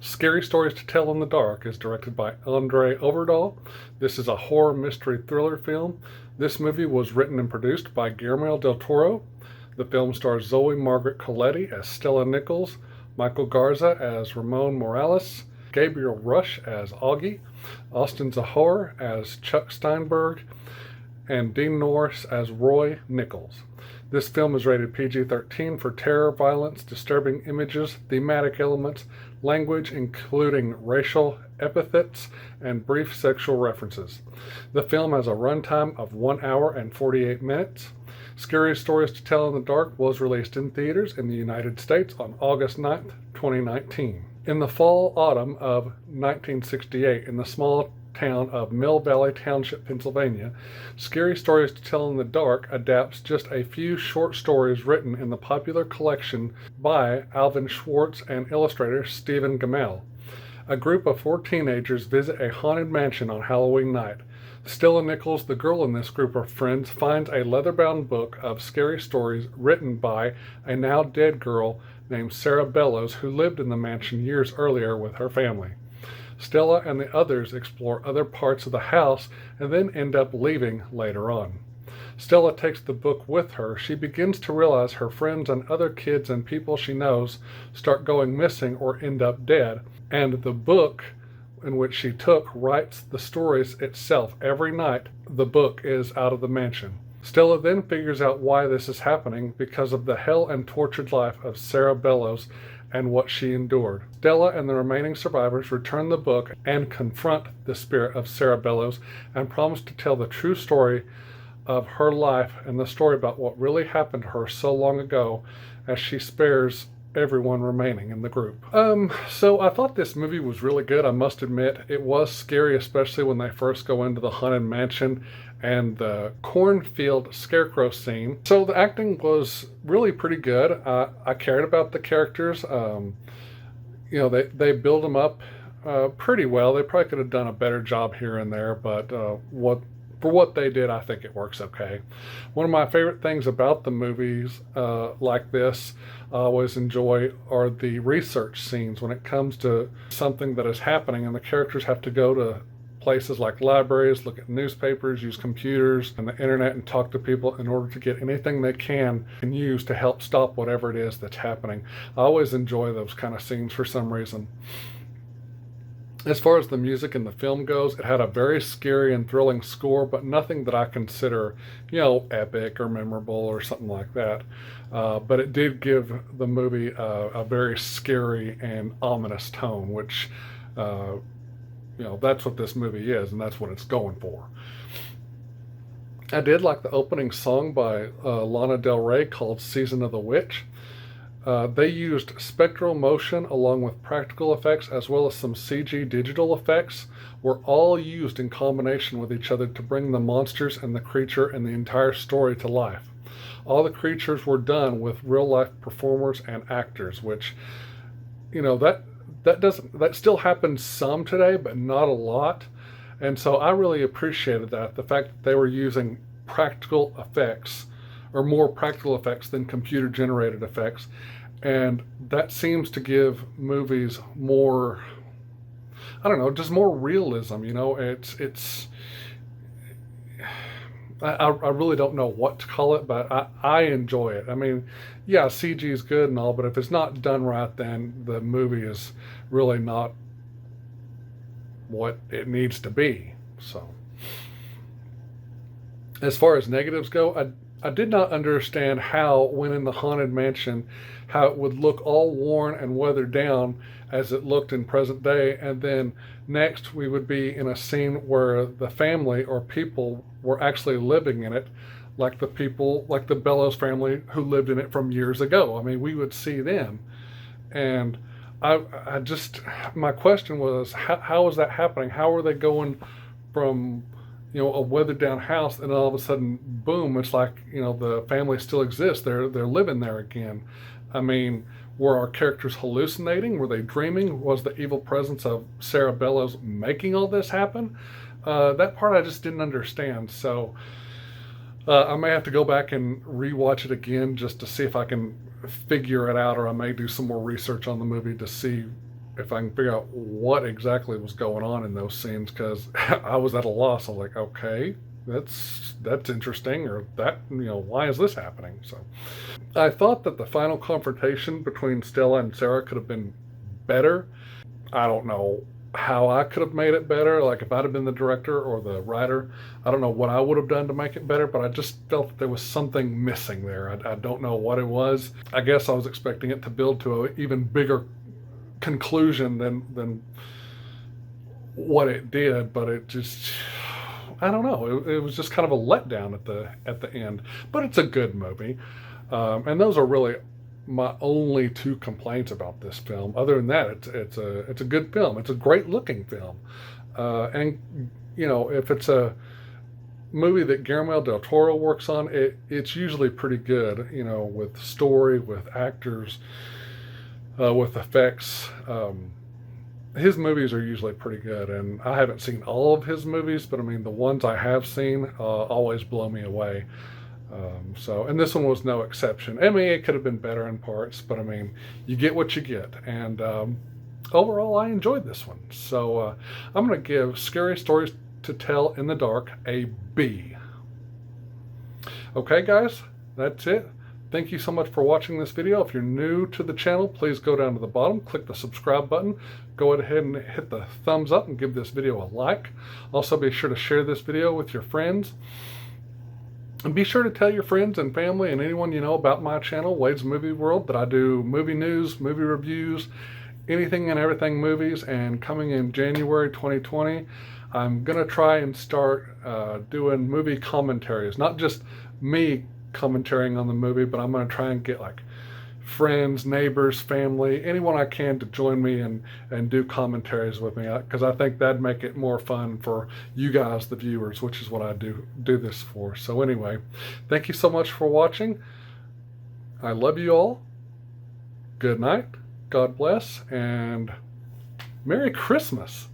Scary Stories to Tell in the Dark is directed by Andre Overdahl. This is a horror mystery thriller film. This movie was written and produced by Guillermo del Toro. The film stars Zoe Margaret Coletti as Stella Nichols, Michael Garza as Ramon Morales, Gabriel Rush as Augie, Austin Zahor as Chuck Steinberg, and Dean Norris as Roy Nichols. This film is rated PG-13 for terror, violence, disturbing images, thematic elements, language including racial epithets, and brief sexual references. The film has a runtime of 1 hour and 48 minutes. Scary Stories to Tell in the Dark was released in theaters in the United States on August 9th, 2019. In the fall-autumn of 1968, in the small town of Mill Valley Township, Pennsylvania, Scary Stories to Tell in the Dark adapts just a few short stories written in the popular collection by Alvin Schwartz and illustrator Stephen Gammell. A group of 4 teenagers visit a haunted mansion on Halloween night. Stella Nichols, the girl in this group of friends, finds a leather-bound book of scary stories written by a now dead girl named Sarah Bellows, who lived in the mansion years earlier with her family. Stella and the others explore other parts of the house and then end up leaving later on. Stella takes the book with her. She begins to realize her friends and other kids and people she knows start going missing or end up dead, and the book in which she took writes the stories itself. Every night the book is out of the mansion. Stella then figures out why this is happening because of the hell and tortured life of Sarah Bellows and what she endured. Stella and the remaining survivors return the book and confront the spirit of Sarah Bellows and promise to tell the true story of her life and the story about what really happened to her so long ago, as she spares everyone remaining in the group. So I thought this movie was really good. I must admit, it was scary, especially when they first go into the haunted mansion and the cornfield scarecrow scene. So the acting was really pretty good. I cared about the characters. They build them up pretty well. They probably could have done a better job here and there, but for what they did, I think it works okay. One of my favorite things about the movies like this I always enjoy are the research scenes when it comes to something that is happening and the characters have to go to places like libraries, look at newspapers, use computers and the internet and talk to people in order to get anything they can use to help stop whatever it is that's happening. I always enjoy those kind of scenes for some reason. As far as the music in the film goes, it had a very scary and thrilling score, but nothing that I consider, epic or memorable or something like that. But it did give the movie a very scary and ominous tone, which, that's what this movie is, and that's what it's going for. I did like the opening song by Lana Del Rey called Season of the Witch. They used spectral motion along with practical effects as well as some CG digital effects were all used in combination with each other to bring the monsters and the creature and the entire story to life. All the creatures were done with real life performers and actors, which, that still happens some today, but not a lot. And so I really appreciated that, the fact that they were using practical effects or more practical effects than computer generated effects. And that seems to give movies more, just more realism. I really don't know what to call it, but I enjoy it. I mean, yeah, CG is good and all, but if it's not done right, then the movie is really not what it needs to be. So, as far as negatives go, I did not understand how, when in the haunted mansion, how it would look all worn and weathered down as it looked in present day, and then next we would be in a scene where the family or people were actually living in it, like the Bellows family who lived in it from years ago. I mean, we would see them, and my question was, how is that happening? How are they going from a weathered down house, and all of a sudden, boom, it's like, the family still exists. They're living there again. I mean, were our characters hallucinating? Were they dreaming? Was the evil presence of Sarah Bellows making all this happen? That part I just didn't understand. So I may have to go back and rewatch it again just to see if I can figure it out, or I may do some more research on the movie to see if I can figure out what exactly was going on in those scenes, because I was at a loss. I was like, okay, that's interesting, or that, why is this happening? So I thought that the final confrontation between Stella and Sarah could have been better. I don't know how I could have made it better. Like if I'd have been the director or the writer, I don't know what I would have done to make it better, but I just felt that there was something missing there. I don't know what it was. I guess I was expecting it to build to an even bigger conclusion than what it did, but it just, I don't know. It was just kind of a letdown at the end. But it's a good movie, and those are really my only two complaints about this film. Other than that, it's a good film. It's a great looking film, and if it's a movie that Guillermo del Toro works on, it's usually pretty good. With story, with actors, with effects. His movies are usually pretty good, and I haven't seen all of his movies, but I mean the ones I have seen always blow me away. And this one was no exception. I mean, it could have been better in parts, but I mean, you get what you get, and overall, I enjoyed this one. So I'm going to give Scary Stories to Tell in the Dark a B. Okay, guys, that's it. Thank you so much for watching this video. If you're new to the channel, please go down to the bottom, click the subscribe button, go ahead and hit the thumbs up and give this video a like. Also, be sure to share this video with your friends. And be sure to tell your friends and family and anyone you know about my channel, Wade's Movie World, that I do movie news, movie reviews, anything and everything movies. And coming in January 2020, I'm going to try and start doing movie commentaries. Not just me commentating on the movie, but I'm going to try and get like friends, neighbors, family, anyone I can to join me and do commentaries with me, because I think that'd make it more fun for you guys, the viewers, which is what I do this for. So anyway, thank you so much for watching. I love you all. Good night. God bless, and Merry Christmas.